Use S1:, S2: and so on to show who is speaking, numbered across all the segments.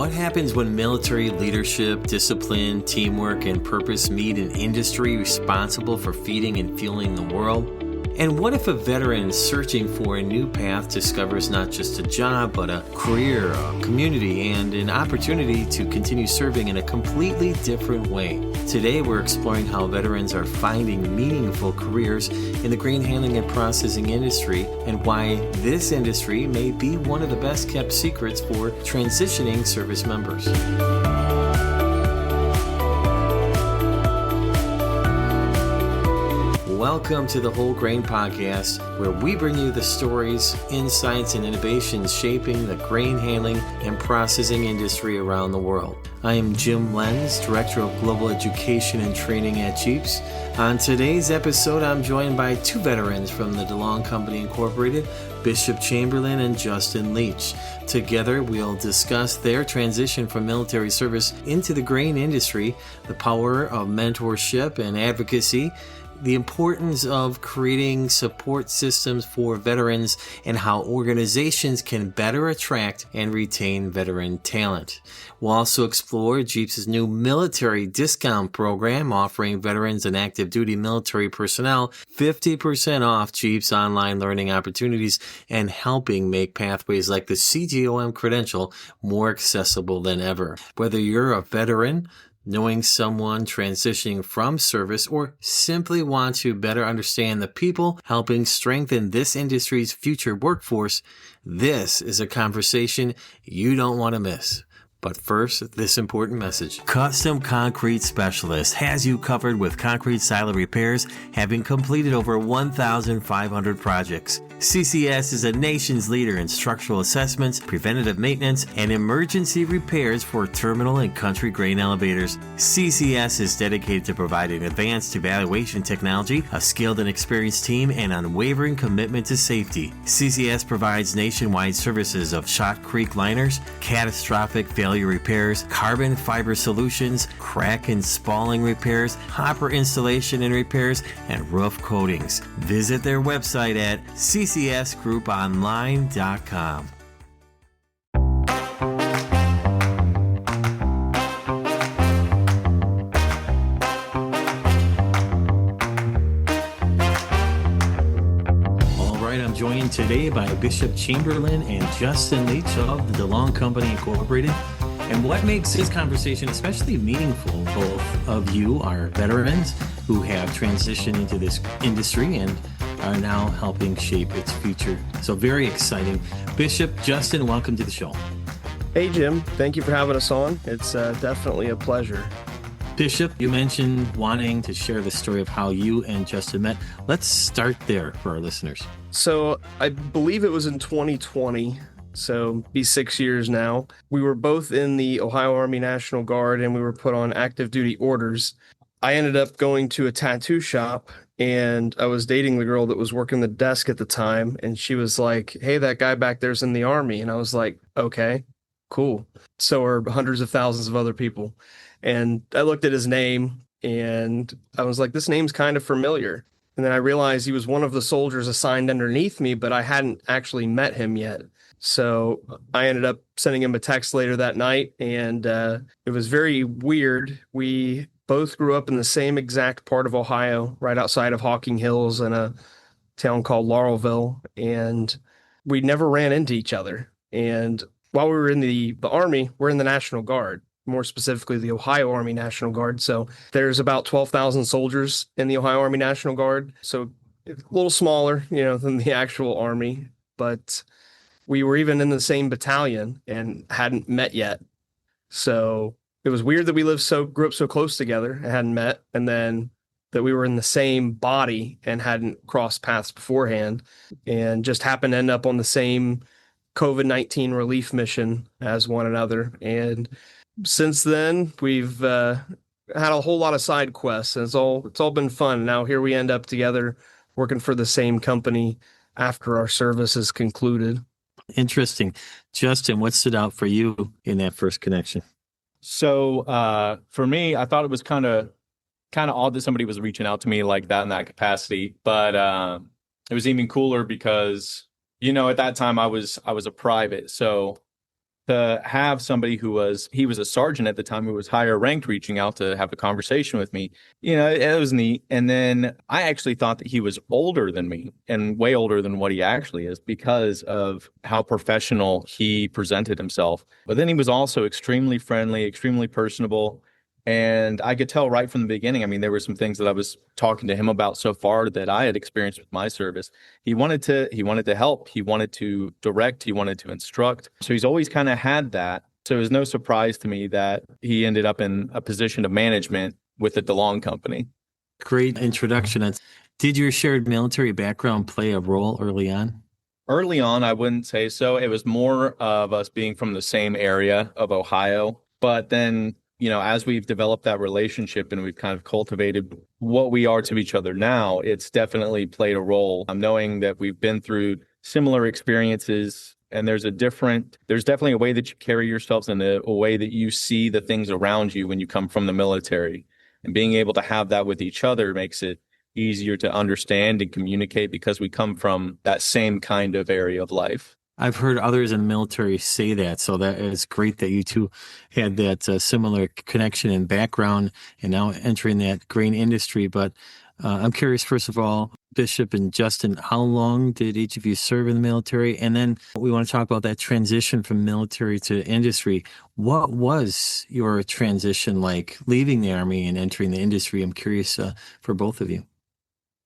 S1: What happens when military leadership, discipline, teamwork, and purpose meet an industry responsible for feeding and fueling the world? And what if a veteran searching for a new path discovers not just a job, but a career, a community, and an opportunity to continue serving in a completely different way? Today, we're exploring how veterans are finding meaningful careers in the grain handling and processing industry, and why this industry may be one of the best kept secrets for transitioning service members. Welcome to the Whole Grain Podcast, where we bring you the stories, insights, and innovations shaping the grain handling and processing industry around the world. I am Jim Lenz, Director of Global Education and Training at GEAPS. On today's episode, I'm joined by two veterans from the DeLong Company Incorporated, Bishop Chamberlin and Justin Leach. Together, we'll discuss their transition from military service into the grain industry, the power of mentorship and advocacy, the importance of creating support systems for veterans, and how organizations can better attract and retain veteran talent. We'll also explore GEAPS' new military discount program, offering veterans and active duty military personnel 50% off GEAPS online learning opportunities, and helping make pathways like the CGOM credential more accessible than ever. Whether you're a veteran, knowing someone transitioning from service, or simply want to better understand the people helping strengthen this industry's future workforce, this is a conversation you don't want to miss. But first, this important message. Custom Concrete Specialist has you covered with concrete silo repairs, having completed over 1,500 projects. CCS is a nation's leader in structural assessments, preventative maintenance, and emergency repairs for terminal and country grain elevators. CCS is dedicated to providing advanced evaluation technology, a skilled and experienced team, and unwavering commitment to safety. CCS provides nationwide services of shotcrete liners, catastrophic failure repairs, carbon fiber solutions, crack and spalling repairs, hopper installation and repairs, and roof coatings. Visit their website at ccsgrouponline.com. I'm joined today by Bishop Chamberlin and Justin Leach of the DeLong Company Incorporated. And what makes this conversation especially meaningful, both of you are veterans who have transitioned into this industry and are now helping shape its future. So very exciting. Bishop, Justin, welcome to the show.
S2: Hey, Jim. Thank you for having us on. It's definitely a pleasure.
S1: Bishop, you mentioned wanting to share the story of how you and Justin met. Let's start there for our listeners.
S2: So I believe it was in 2020, so be 6 years now. We were both in the Ohio Army National Guard, and we were put on active duty orders. I ended up going to a tattoo shop, and I was dating the girl that was working the desk at the time, and she was like, "Hey, that guy back there's in the Army." And I was like, "Okay, cool." So are hundreds of thousands of other people. And I looked at his name and I was like, this name's kind of familiar. And then I realized he was one of the soldiers assigned underneath me, but I hadn't actually met him yet. So I ended up sending him a text later that night, and it was very weird. We both grew up in the same exact part of Ohio, right outside of Hawking Hills in a town called Laurelville, and we never ran into each other. And while we were in the Army, we're in the National Guard. More specifically, the Ohio Army National Guard. So there's about 12,000 soldiers in the Ohio Army National Guard. So it's a little smaller, than the actual Army. But we were even in the same battalion and hadn't met yet. So it was weird that we grew up so close together and hadn't met. And then that we were in the same body and hadn't crossed paths beforehand, and just happened to end up on the same COVID-19 relief mission as one another. And since then, we've had a whole lot of side quests, and it's all been fun. Now here we end up together working for the same company after our service is concluded.
S1: Interesting. Justin, what stood out for you in that first connection?
S3: So for me, I thought it was kind of odd that somebody was reaching out to me like that in that capacity, but it was even cooler because, at that time I was a private, so to have somebody he was a sergeant at the time who was higher ranked reaching out to have a conversation with me, it was neat. And then I actually thought that he was older than me and way older than what he actually is because of how professional he presented himself. But then he was also extremely friendly, extremely personable. And I could tell right from the beginning. I mean, there were some things that I was talking to him about so far that I had experienced with my service. He wanted to help. He wanted to direct. He wanted to instruct. So he's always kind of had that. So it was no surprise to me that he ended up in a position of management with the DeLong company.
S1: Great introduction. Did your shared military background play a role early on?
S3: Early on, I wouldn't say so. It was more of us being from the same area of Ohio. But then, as we've developed that relationship and we've kind of cultivated what we are to each other now, it's definitely played a role. I'm knowing that we've been through similar experiences, and there's definitely a way that you carry yourselves and a way that you see the things around you when you come from the military. And being able to have that with each other makes it easier to understand and communicate because we come from that same kind of area of life.
S1: I've heard others in the military say that, so that is great that you two had that similar connection and background and now entering that grain industry. But I'm curious, first of all, Bishop and Justin, how long did each of you serve in the military? And then we want to talk about that transition from military to industry. What was your transition like leaving the Army and entering the industry? I'm curious for both of you.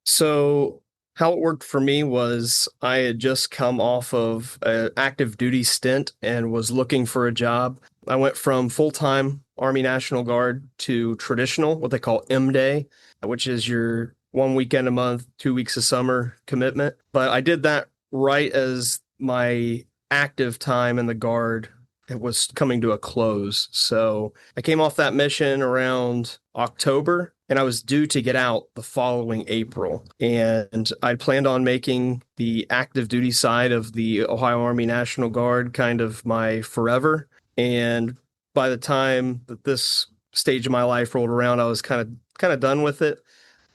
S2: So how it worked for me was I had just come off of an active duty stint and was looking for a job. I went from full-time Army National Guard to traditional, what they call M-Day, which is your 1 weekend a month, 2 weeks of summer commitment. But I did that right as my active time in the Guard it was coming to a close. So I came off that mission around October, and I was due to get out the following April. And I planned on making the active duty side of the Ohio Army National Guard kind of my forever. And by the time that this stage of my life rolled around, I was kind of done with it.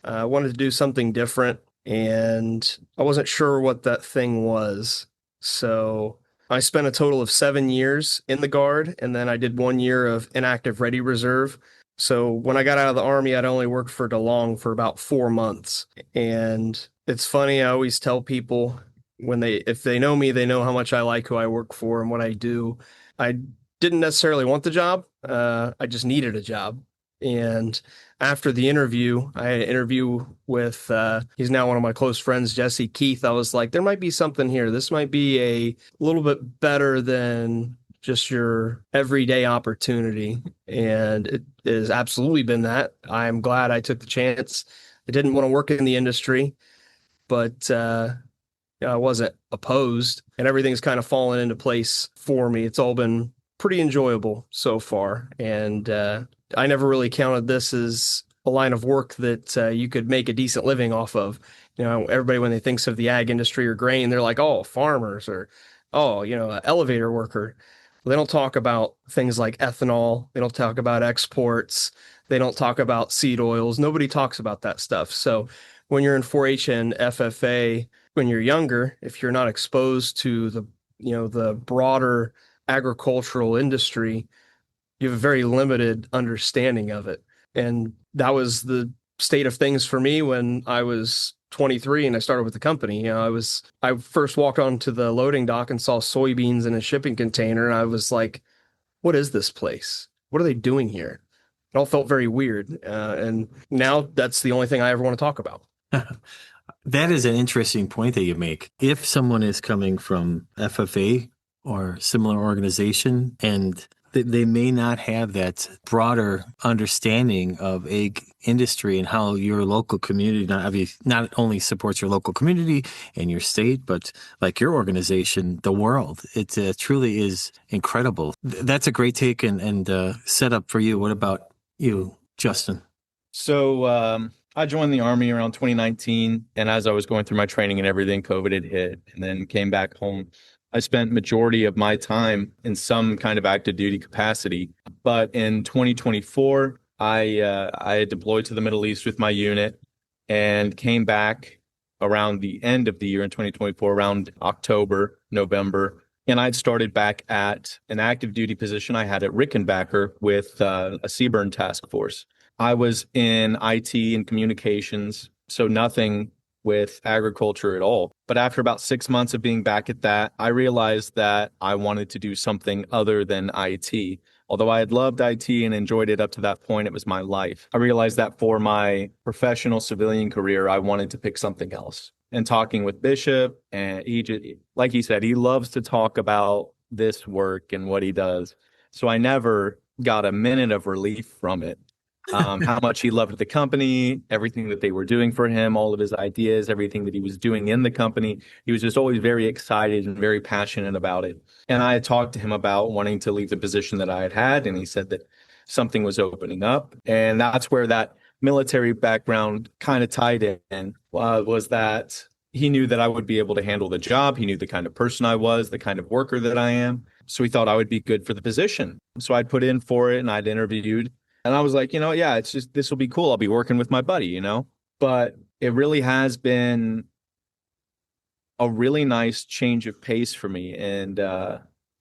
S2: I wanted to do something different, and I wasn't sure what that thing was. So I spent a total of 7 years in the Guard, and then I did 1 year of inactive ready reserve. So when I got out of the Army, I'd only worked for DeLong for about 4 months. And it's funny, I always tell people if they know me, they know how much I like who I work for and what I do. I didn't necessarily want the job. I just needed a job. And after the interview, I had an interview with, he's now one of my close friends, Jesse Keith. I was like, there might be something here. This might be a little bit better than just your everyday opportunity. And it has absolutely been that. I'm glad I took the chance. I didn't want to work in the industry, but I wasn't opposed, and everything's kind of fallen into place for me. It's all been pretty enjoyable so far. And I never really counted this as a line of work that you could make a decent living off of. Everybody, when they thinks of the ag industry or grain, they're like, oh, farmers or, oh, an elevator worker. They don't talk about things like ethanol. They don't talk about exports. They don't talk about seed oils. Nobody talks about that stuff. So when you're in 4-H and FFA, when you're younger, if you're not exposed to the broader agricultural industry, you have a very limited understanding of it. And that was the state of things for me when I was 23 and I started with the company. I first walked onto the loading dock and saw soybeans in a shipping container, and I was like, what is this place? What are they doing here? It all felt very weird. And now that's the only thing I ever want to talk about.
S1: That is an interesting point that you make. If someone is coming from FFA or similar organization, and they may not have that broader understanding of egg industry and how your local community not only supports your local community and your state, but like your organization, the world. It truly is incredible. That's a great take and setup for you. What about you, Justin?
S3: So I joined the Army around 2019, and as I was going through my training and everything, COVID had hit, and then came back home. I spent majority of my time in some kind of active duty capacity. But in 2024, I had deployed to the Middle East with my unit and came back around the end of the year in 2024, around October, November. And I'd started back at an active duty position I had at Rickenbacker with a Seaburn task force. I was in IT and communications, so nothing with agriculture at all. But after about 6 months of being back at that, I realized that I wanted to do something other than IT. Although I had loved IT and enjoyed it up to that point, it was my life. I realized that for my professional civilian career, I wanted to pick something else. And talking with Bishop, and he just, like he said, he loves to talk about this work and what he does. So I never got a minute of relief from it. How much he loved the company, everything that they were doing for him, all of his ideas, everything that he was doing in the company. He was just always very excited and very passionate about it. And I had talked to him about wanting to leave the position that I had had, and he said that something was opening up. And that's where that military background kind of tied in, was that he knew that I would be able to handle the job. He knew the kind of person I was, the kind of worker that I am. So he thought I would be good for the position. So I'd put in for it and I'd interviewed. And I was like, yeah, it's just, this will be cool. I'll be working with my buddy, But it really has been a really nice change of pace for me. And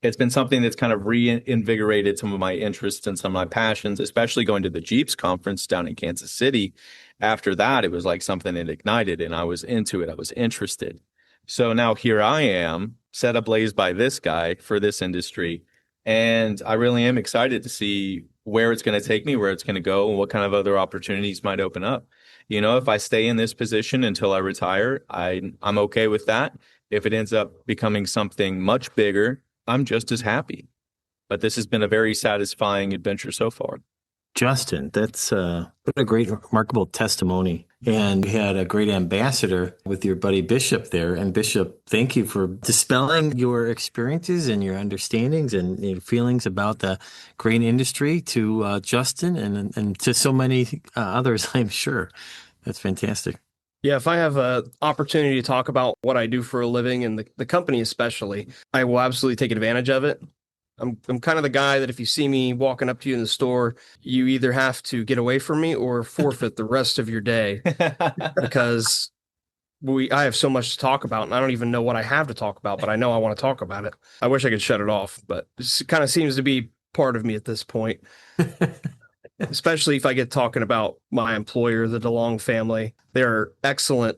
S3: it's been something that's kind of reinvigorated some of my interests and some of my passions, especially going to the GEAPS conference down in Kansas City. After that, it was like something that ignited and I was into it. I was interested. So now here I am, set ablaze by this guy for this industry. And I really am excited to see where it's going to take me, where it's going to go, and what kind of other opportunities might open up. If I stay in this position until I retire, I'm okay with that. If it ends up becoming something much bigger, I'm just as happy. But this has been a very satisfying adventure so far.
S1: Justin, that's what a great, remarkable testimony. And you had a great ambassador with your buddy Bishop there. And Bishop, thank you for dispelling your experiences and your understandings and your feelings about the grain industry to Justin and to so many others, I'm sure. That's fantastic.
S2: Yeah, if I have an opportunity to talk about what I do for a living and the company especially, I will absolutely take advantage of it. I'm kind of the guy that if you see me walking up to you in the store, you either have to get away from me or forfeit the rest of your day because I have so much to talk about and I don't even know what I have to talk about, but I know I want to talk about it. I wish I could shut it off, but it kind of seems to be part of me at this point. Especially if I get talking about my employer, the DeLong family. They're excellent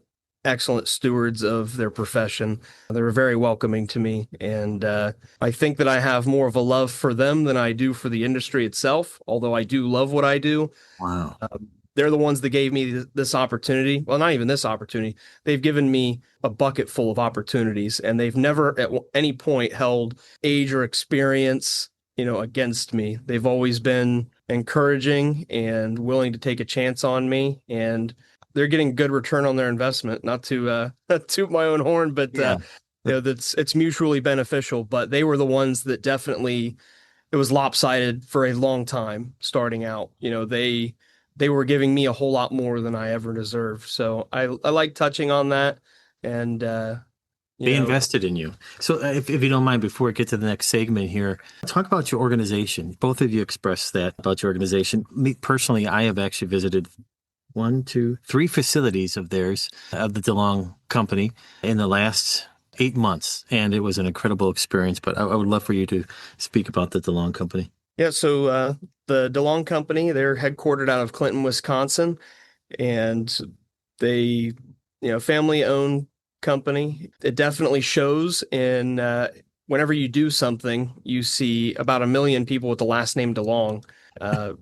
S2: stewards of their profession. They were very welcoming to me. And I think that I have more of a love for them than I do for the industry itself, although I do love what I do.
S1: Wow.
S2: They're the ones that gave me this opportunity. Well, not even this opportunity. They've given me a bucket full of opportunities, and they've never at any point held age or experience, against me. They've always been encouraging and willing to take a chance on me, and they're getting good return on their investment. Not to toot my own horn, but it's mutually beneficial. But they were the ones that definitely, it was lopsided for a long time starting out. They were giving me a whole lot more than I ever deserved. So I like touching on that, and
S1: they invested in you. So if you don't mind, before we get to the next segment here, talk about your organization. Both of you expressed that about your organization. Me personally, I have actually visited 1, 2, 3 facilities of theirs, of the DeLong company, in the last 8 months. And it was an incredible experience. But I would love for you to speak about the DeLong company.
S2: Yeah, so the DeLong company, they're headquartered out of Clinton, Wisconsin. And they, family-owned company. It definitely shows in whenever you do something, you see about 1 million people with the last name DeLong.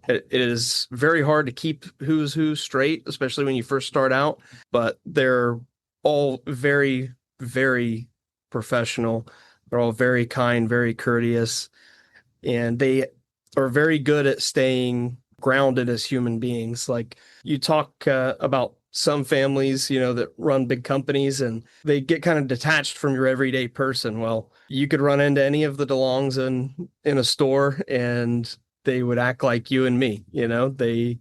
S2: It is very hard to keep who's who straight, especially when you first start out, but they're all very, very professional. They're all very kind, very courteous, and they are very good at staying grounded as human beings. Like you talk about some families, that run big companies and they get kind of detached from your everyday person. Well, you could run into any of the DeLongs in a store and they would act like you and me. They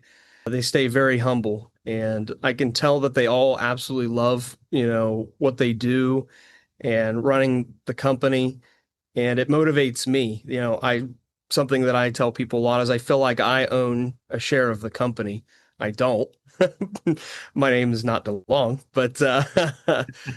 S2: stay very humble, and I can tell that they all absolutely love, what they do and running the company, and it motivates me. Something that I tell people a lot is I feel like I own a share of the company. I don't. My name is not DeLong, but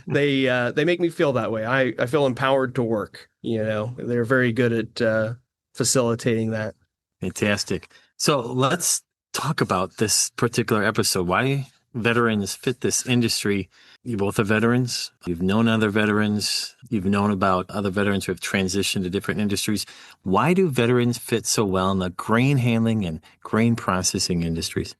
S2: they make me feel that way. I feel empowered to work. They're very good at facilitating that.
S1: Fantastic. So let's talk about this particular episode. Why veterans fit this industry. You both are veterans. You've known other veterans. You've known about other veterans who have transitioned to different industries. Why do veterans fit so well in the grain handling and grain processing industries?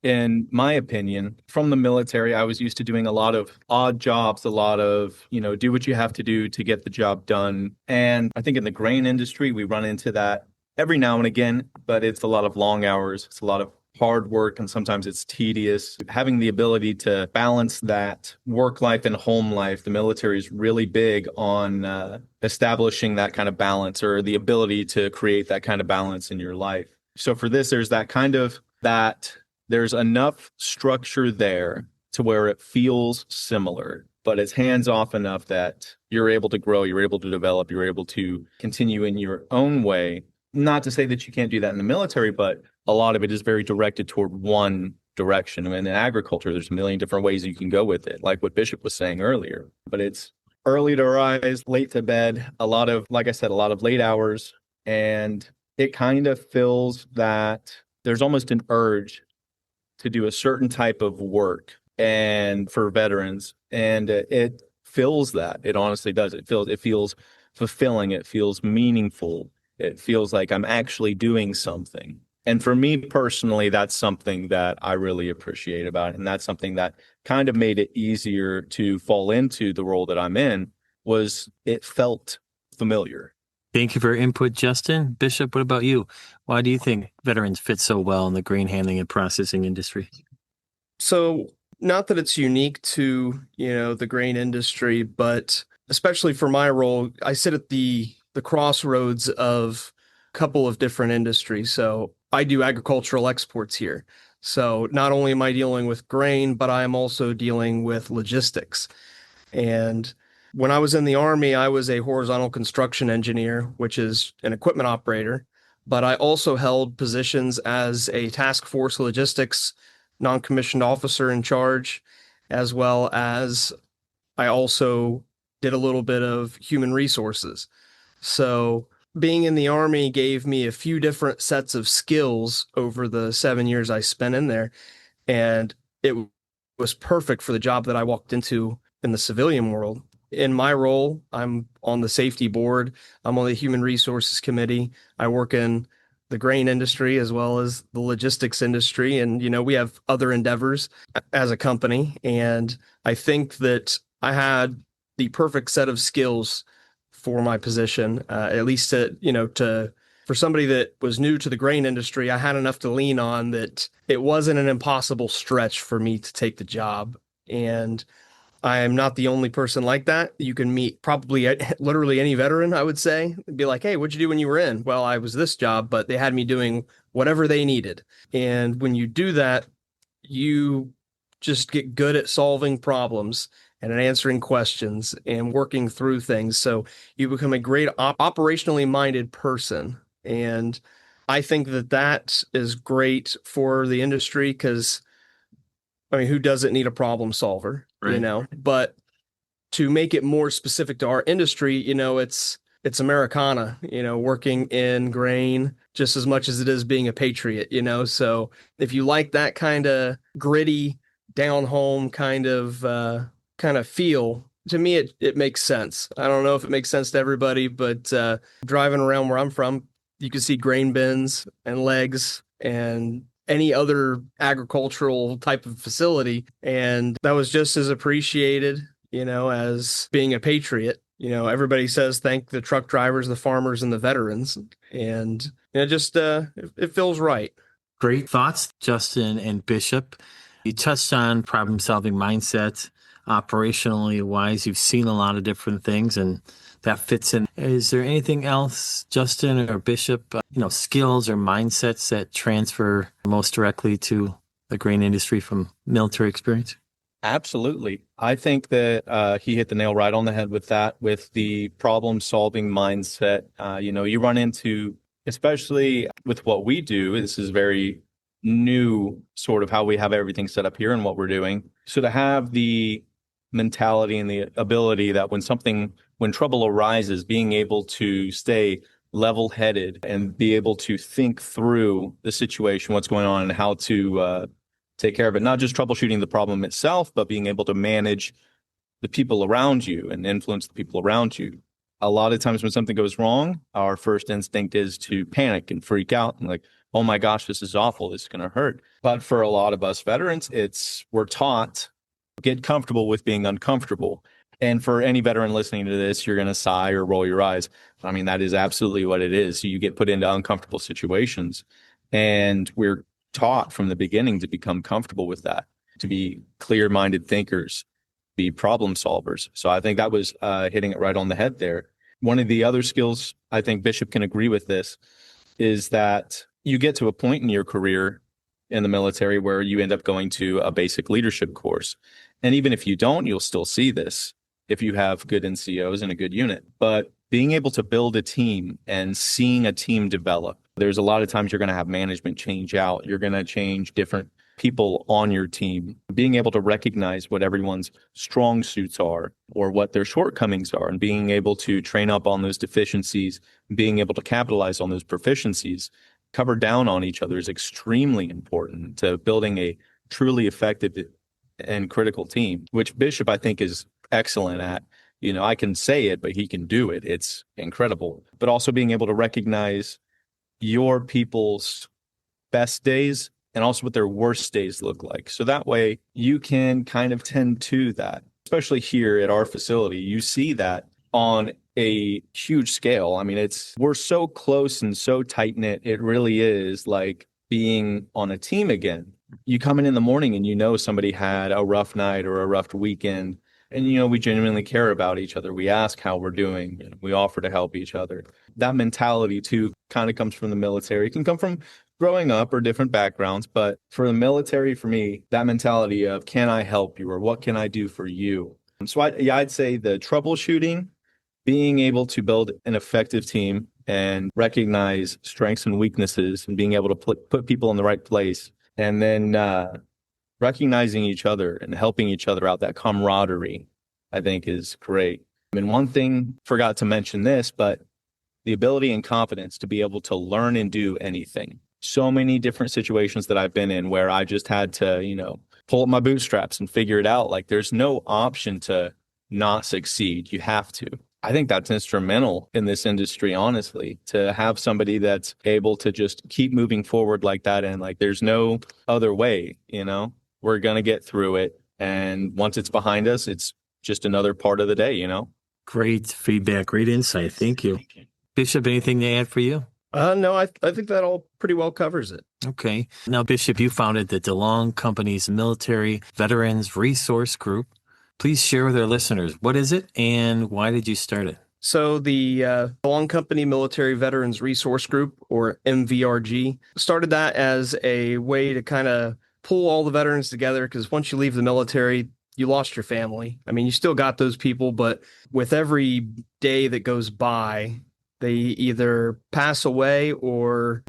S3: In my opinion, from the military, I was used to doing a lot of odd jobs, a lot of, do what you have to do to get the job done. And I think in the grain industry, we run into that every now and again, but it's a lot of long hours. It's a lot of hard work, and sometimes it's tedious. Having the ability to balance that work life and home life, the military is really big on establishing that kind of balance, or the ability to create that kind of balance in your life. So for this, there's enough structure there to where it feels similar, but it's hands-off enough that you're able to grow, you're able to develop, you're able to continue in your own way. Not to say that you can't do that in the military, but a lot of it is very directed toward one direction. And in agriculture, there's a million different ways you can go with it, like what Bishop was saying earlier. But it's early to rise, late to bed, like I said, a lot of late hours. And it kind of feels that there's almost an urge to do a certain type of work and for veterans. And it fills that. It honestly does. It feels fulfilling. It feels meaningful. It feels like I'm actually doing something. And for me personally, that's something that I really appreciate about it. And that's something that kind of made it easier to fall into the role that I'm in, was it felt familiar.
S1: Thank you for your input, Justin. Bishop, what about you? Why do you think veterans fit so well in the grain handling and processing industry?
S2: So, not that it's unique to, the grain industry, but especially for my role, I sit at the crossroads of a couple of different industries. So I do agricultural exports here. So not only am I dealing with grain, but I am also dealing with logistics. And when I was in the Army, I was a horizontal construction engineer, which is an equipment operator. But I also held positions as a task force logistics non-commissioned officer in charge, as well as I also did a little bit of human resources. So being in the Army gave me a few different sets of skills over the 7 years I spent in there. And it was perfect for the job that I walked into in the civilian world. In my role, I'm on the safety board. I'm on the human resources committee. I work in the grain industry as well as the logistics industry. And, we have other endeavors as a company. And I think that I had the perfect set of skills for my position, at least for somebody that was new to the grain industry. I had enough to lean on that it wasn't an impossible stretch for me to take the job. And I am not the only person like that. You can meet probably literally any veteran, I would say. Be like, hey, what'd you do when you were in? Well, I was this job, but they had me doing whatever they needed. And when you do that, you just get good at solving problems and at answering questions and working through things. So you become a great operationally minded person. And I think that is great for the industry because, who doesn't need a problem solver,
S1: right?
S2: But to make it more specific to our industry, it's Americana, working in grain just as much as it is being a patriot, So if you like that kind of gritty, down home kind of feel, to me, it makes sense. I don't know if it makes sense to everybody, but driving around where I'm from, you can see grain bins and legs and any other agricultural type of facility. And that was just as appreciated, as being a patriot. Everybody says thank the truck drivers, the farmers, and the veterans. And it feels right.
S1: Great thoughts, Justin and Bishop. You touched on problem-solving mindset. Operationally wise, you've seen a lot of different things, and that fits in. Is there anything else, Justin or Bishop, skills or mindsets that transfer most directly to the grain industry from military experience?
S3: Absolutely. I think that he hit the nail right on the head with that, with the problem-solving mindset. You run into, especially with what we do, this is very knew sort of how we have everything set up here and what we're doing. So to have the mentality and the ability that when trouble arises, being able to stay level-headed and be able to think through the situation, what's going on, and how to take care of it. Not just troubleshooting the problem itself, but being able to manage the people around you and influence the people around you. A lot of times when something goes wrong, our first instinct is to panic and freak out and like, oh my gosh, this is awful. This is going to hurt. But for a lot of us veterans, we're taught, get comfortable with being uncomfortable. And for any veteran listening to this, you're going to sigh or roll your eyes. I mean, that is absolutely what it is. You get put into uncomfortable situations, and we're taught from the beginning to become comfortable with that, to be clear-minded thinkers, be problem solvers. So I think that was hitting it right on the head there. One of the other skills, I think Bishop can agree with this, is that you get to a point in your career in the military where you end up going to a basic leadership course. And even if you don't, you'll still see this if you have good NCOs and a good unit. But being able to build a team and seeing a team develop, there's a lot of times you're going to have management change out. You're going to change different people on your team. Being able to recognize what everyone's strong suits are or what their shortcomings are, and being able to train up on those deficiencies, being able to capitalize on those proficiencies, cover down on each other is extremely important to building a truly effective and critical team, which Bishop, I think, is excellent at. You know, I can say it, but he can do it. It's incredible. But also being able to recognize your people's best days and also what their worst days look like. So that way you can kind of tend to that, especially here at our facility. You see that on a huge scale. I mean, we're so close and so tight knit. It really is like being on a team again. You come in the morning and you know somebody had a rough night or a rough weekend. And, you know, we genuinely care about each other. We ask how we're doing. And we offer to help each other. That mentality, too, kind of comes from the military. It can come from growing up or different backgrounds. But for the military, for me, that mentality of, can I help you, or what can I do for you? So I'd say the troubleshooting, being able to build an effective team and recognize strengths and weaknesses and being able to put people in the right place, and then recognizing each other and helping each other out, that camaraderie, I think is great. I mean, one thing, forgot to mention this, but the ability and confidence to be able to learn and do anything. So many different situations that I've been in where I just had to, you know, pull up my bootstraps and figure it out. Like there's no option to not succeed. You have to. I think that's instrumental in this industry, honestly, to have somebody that's able to just keep moving forward like that. And like, there's no other way, you know, we're going to get through it. And once it's behind us, it's just another part of the day, you know?
S1: Great feedback. Great insight. Thank you. Bishop, anything to add for you?
S2: No, I think that all pretty well covers it.
S1: Okay. Now, Bishop, you founded the DeLong Company's Military Veterans Resource Group. Please share with our listeners, what is it and why did you start it?
S2: So the DeLong Company Military Veterans Resource Group, or MVRG, started that as a way to kind of pull all the veterans together, because once you leave the military, you lost your family. I mean, you still got those people, but with every day that goes by, they either pass away or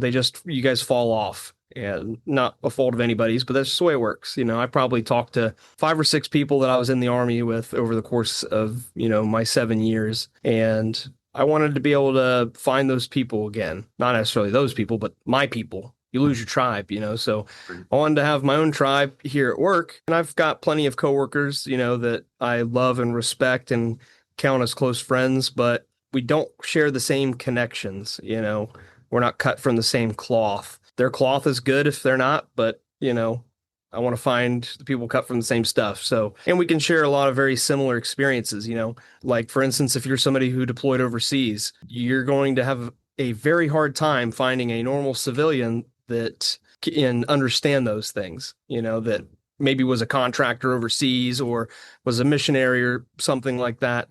S2: you guys fall off. And not a fault of anybody's, but that's just the way it works. You know, I probably talked to 5 or 6 people that I was in the Army with over the course of, you know, my 7 years. And I wanted to be able to find those people again. Not necessarily those people, but my people. You lose your tribe, you know, so I wanted to have my own tribe here at work. And I've got plenty of coworkers, you know, that I love and respect and count as close friends, but we don't share the same connections. You know, we're not cut from the same cloth. Their cloth is good if they're not, but, you know, I want to find the people cut from the same stuff. So, and we can share a lot of very similar experiences, you know, like, for instance, if you're somebody who deployed overseas, you're going to have a very hard time finding a normal civilian that can understand those things, you know, that maybe was a contractor overseas or was a missionary or something like that.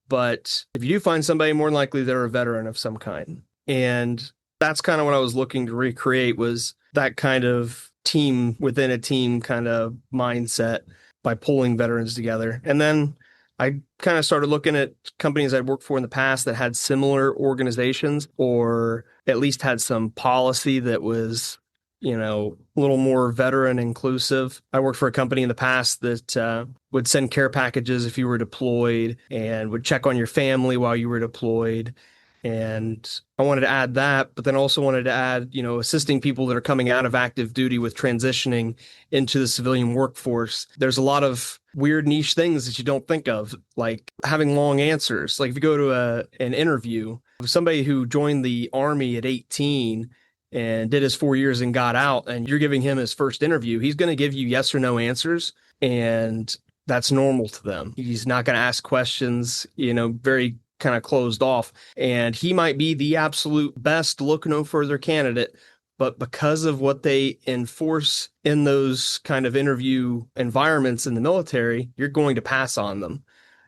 S2: But if you do find somebody, more than likely they're a veteran of some kind. And that's kind of what I was looking to recreate, was that kind of team within a team kind of mindset by pulling veterans together. And then I kind of started looking at companies I'd worked for in the past that had similar organizations, or at least had some policy that was a little more veteran inclusive. I worked for a company in the past that would send care packages if you were deployed and would check on your family while you were deployed. And I wanted to add that, but then also wanted to add, assisting people that are coming out of active duty with transitioning into the civilian workforce. There's a lot of weird niche things that you don't think of, like having long answers. Like if you go to an interview, somebody who joined the Army at 18 and did his 4 years and got out, and you're giving him his first interview, he's going to give you yes or no answers. And that's normal to them. He's not going to ask questions, very kind of closed off. And he might be the absolute best look no further candidate. But because of what they enforce in those kind of interview environments in the military, you're going to pass on them.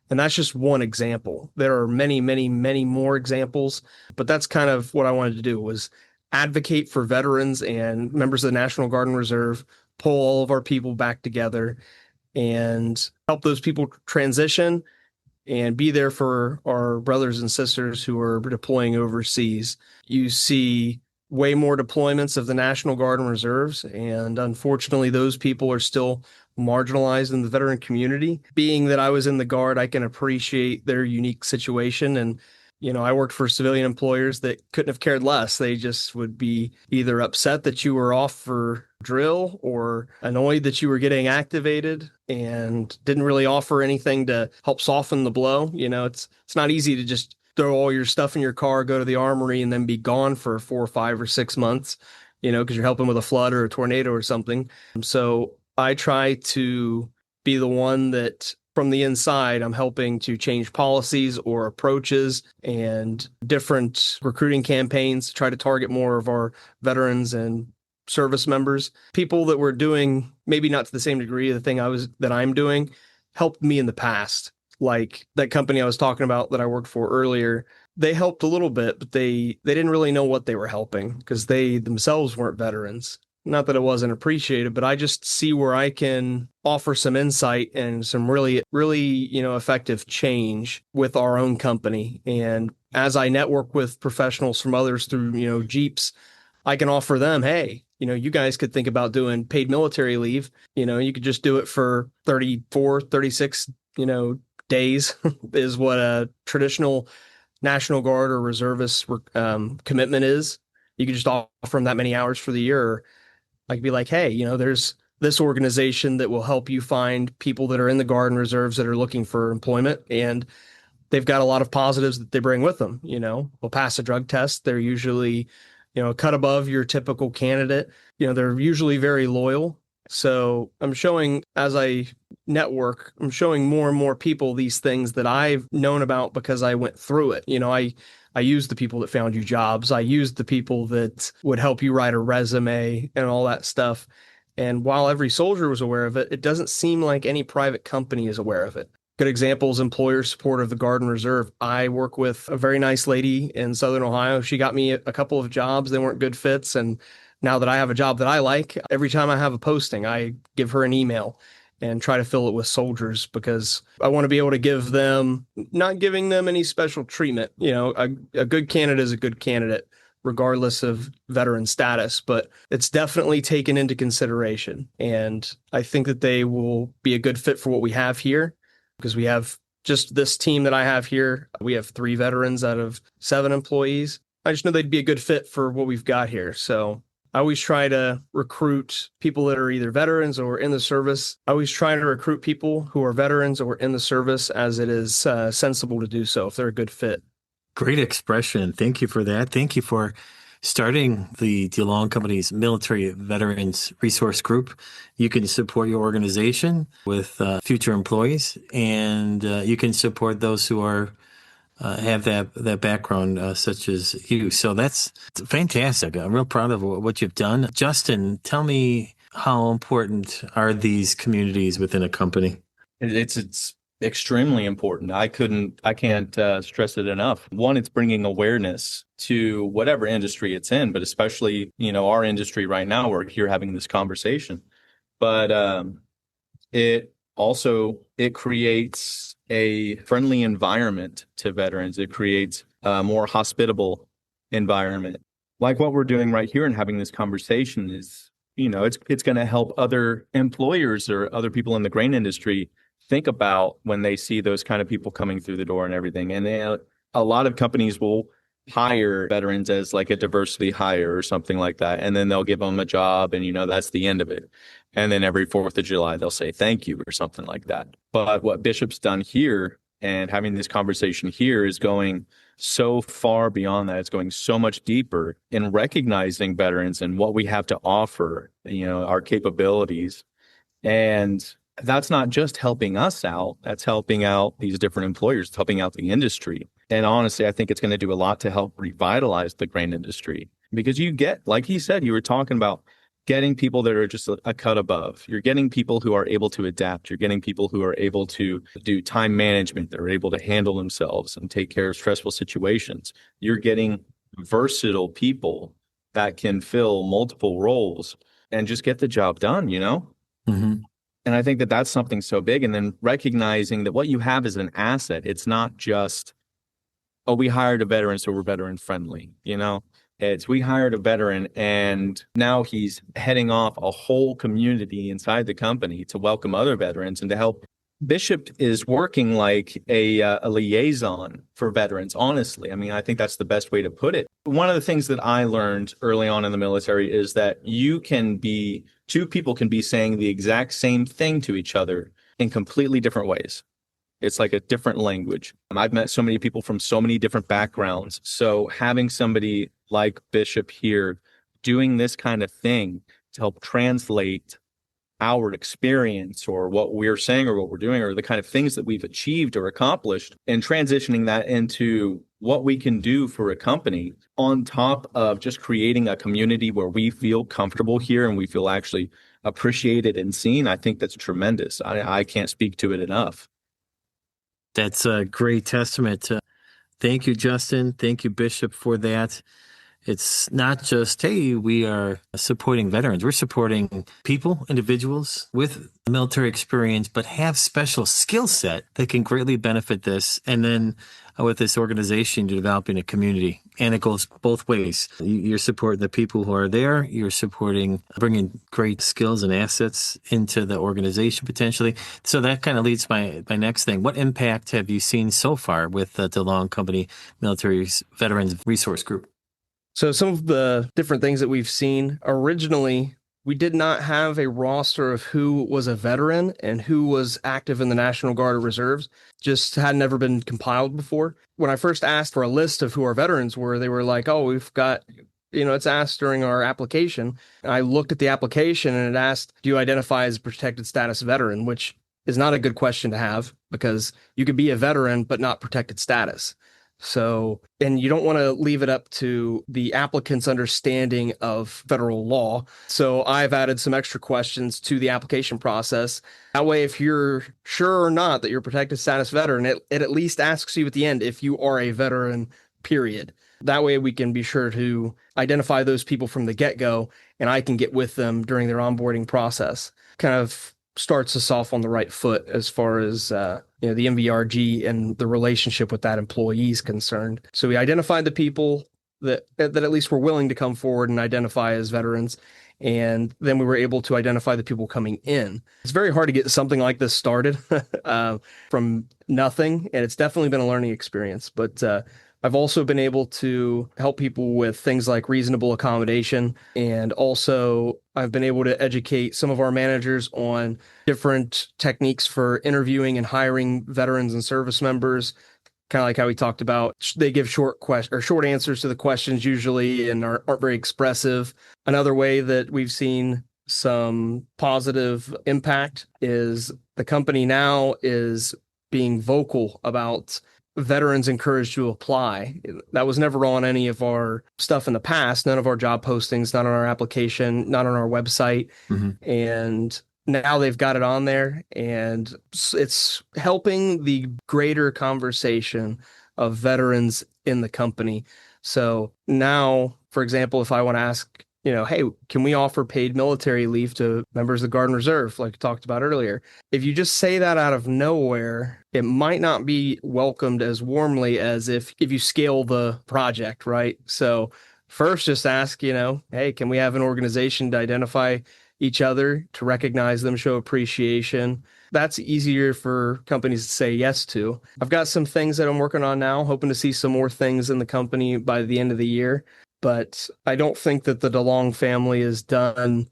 S2: And that's just one example. There are many, many, many more examples. But that's kind of what I wanted to do, was advocate for veterans and members of the National Guard and Reserve, pull all of our people back together and help those people transition and be there for our brothers and sisters who are deploying overseas. You see way more deployments of the National Guard and Reserves, and unfortunately, those people are still marginalized in the veteran community. Being that I was in the Guard, I can appreciate their unique situation. And I worked for civilian employers that couldn't have cared less. They just would be either upset that you were off for drill or annoyed that you were getting activated and didn't really offer anything to help soften the blow. It's not easy to just throw all your stuff in your car, go to the armory, and then be gone for 4 or 5 or 6 months, because you're helping with a flood or a tornado or something. So I try to be the one that from the inside, I'm helping to change policies or approaches and different recruiting campaigns to try to target more of our veterans and service members. People that were doing, maybe not to the same degree, the thing that I'm doing helped me in the past. Like that company I was talking about that I worked for earlier, they helped a little bit, but they didn't really know what they were helping because they themselves weren't veterans. Not that it wasn't appreciated, but I just see where I can offer some insight and some really, really, effective change with our own company. And as I network with professionals from others through, GEAPS, I can offer them, hey, you guys could think about doing paid military leave. You could just do it for 34, 36, days is what a traditional National Guard or reservist commitment is. You could just offer them that many hours for the year. I could be like, hey, there's this organization that will help you find people that are in the Guard and Reserves that are looking for employment. And they've got a lot of positives that they bring with them. They'll pass a drug test. They're usually, a cut above your typical candidate. They're usually very loyal. So I'm showing, as I network, I'm showing more and more people these things that I've known about because I went through it. I used the people that found you jobs. I used the people that would help you write a resume and all that stuff. And while every soldier was aware of it, it doesn't seem like any private company is aware of it. Good example is employer support of the Guard and Reserve. I work with a very nice lady in Southern Ohio. She got me a couple of jobs. They weren't good fits. And now that I have a job that I like, every time I have a posting, I give her an email and try to fill it with soldiers because I want to be able to give them, not giving them any special treatment. A good candidate is a good candidate, regardless of veteran status, but it's definitely taken into consideration. And I think that they will be a good fit for what we have here because we have just this team that I have here. We have 3 veterans out of 7 employees. I just know they'd be a good fit for what we've got here. So I always try to recruit people that are either veterans or in the service. I always try to recruit people who are veterans or in the service as it is sensible to do so if they're a good fit.
S1: Great expression. Thank you for that. Thank you for starting the DeLong Company's Military Veterans Resource Group. You can support your organization with future employees, and you can support those who are have that background such as you. So that's fantastic. I'm real proud of what you've done. Justin, tell me, how important are these communities within a company?
S3: It's extremely important. I can't stress it enough. One, it's bringing awareness to whatever industry it's in, but especially, our industry right now, we're here having this conversation. But it creates a friendly environment to veterans. It creates a more hospitable environment. like what we're doing right here and having this conversation is, it's going to help other employers or other people in the grain industry think about when they see those kind of people coming through the door and everything. And a lot of companies will hire veterans as like a diversity hire or something like that. And then they'll give them a job and, that's the end of it. And then every 4th of July, they'll say thank you or something like that. But what Bishop's done here and having this conversation here is going so far beyond that. It's going so much deeper in recognizing veterans and what we have to offer, our capabilities. And that's not just helping us out. That's helping out these different employers, it's helping out the industry. And honestly, I think it's going to do a lot to help revitalize the grain industry because you get, like he said, you were talking about getting people that are just a cut above. You're getting people who are able to adapt. You're getting people who are able to do time management. They're able to handle themselves and take care of stressful situations. You're getting versatile people that can fill multiple roles and just get the job done,
S1: Mm-hmm.
S3: And I think that that's something so big. And then recognizing that what you have is an asset. It's not just, oh, we hired a veteran, so we're veteran friendly, It's we hired a veteran and now he's heading off a whole community inside the company to welcome other veterans and to help. Bishop is working like a liaison for veterans, honestly. I mean, I think that's the best way to put it. One of the things that I learned early on in the military is that two people can be saying the exact same thing to each other in completely different ways. It's like a different language. I've met so many people from so many different backgrounds. So having somebody like Bishop here doing this kind of thing to help translate our experience or what we're saying or what we're doing or the kind of things that we've achieved or accomplished and transitioning that into what we can do for a company on top of just creating a community where we feel comfortable here and we feel actually appreciated and seen. I think that's tremendous. I can't speak to it enough.
S1: That's a great testament. Thank you, Justin. Thank you, Bishop, for that. It's not just, hey, we are supporting veterans. We're supporting people, individuals with military experience, but have special skill set that can greatly benefit this. And then with this organization, you're developing a community. And it goes both ways. You're supporting the people who are there. You're supporting bringing great skills and assets into the organization potentially. So that kind of leads my next thing. What impact have you seen so far with the DeLong Company Military Veterans Resource Group?
S2: So some of the different things that we've seen, originally, we did not have a roster of who was a veteran and who was active in the National Guard or Reserves. Just had never been compiled before. When I first asked for a list of who our veterans were, they were like, oh, we've got, it's asked during our application. And I looked at the application and it asked, do you identify as a protected status veteran, which is not a good question to have because you could be a veteran, but not protected status. So, and you don't want to leave it up to the applicant's understanding of federal law. So I've added some extra questions to the application process. That way, if you're sure or not that you're a protected status veteran, it at least asks you at the end if you are a veteran, period. That way we can be sure to identify those people from the get-go and I can get with them during their onboarding process. Kind of starts us off on the right foot as far as the MVRG and the relationship with that employee is concerned. So we identified the people that at least were willing to come forward and identify as veterans. And then we were able to identify the people coming in. It's very hard to get something like this started from nothing. And it's definitely been a learning experience. But I've also been able to help people with things like reasonable accommodation. And also I've been able to educate some of our managers on different techniques for interviewing and hiring veterans and service members. Kind of like how we talked about, they give short answers to the questions usually and aren't very expressive. Another way that we've seen some positive impact is the company now is being vocal about veterans encouraged to apply. That was never on any of our stuff in the past, none of our job postings, not on our application, not on our website. Mm-hmm. And now they've got it on there and it's helping the greater conversation of veterans in the company. So now, for example, if I want to ask, hey, can we offer paid military leave to members of the Guard and Reserve, like we talked about earlier? If you just say that out of nowhere, it might not be welcomed as warmly as if you scale the project, right? So first just ask, hey, can we have an organization to identify each other, to recognize them, show appreciation? That's easier for companies to say yes to. I've got some things that I'm working on now, hoping to see some more things in the company by the end of the year. But I don't think that the DeLong family is done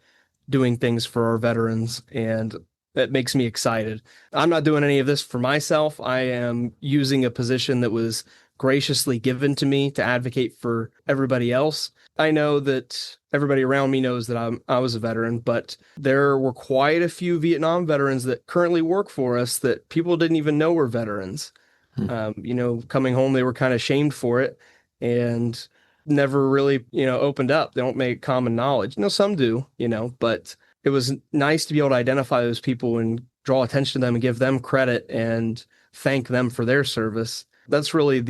S2: doing things for our veterans, and that makes me excited. I'm not doing any of this for myself. I am using a position that was graciously given to me to advocate for everybody else. I know that everybody around me knows that I was a veteran, but there were quite a few Vietnam veterans that currently work for us that people didn't even know were veterans. Coming home, they were kind of shamed for it and never really, opened up. They don't make common knowledge. Some do, but it was nice to be able to identify those people and draw attention to them and give them credit and thank them for their service. That's really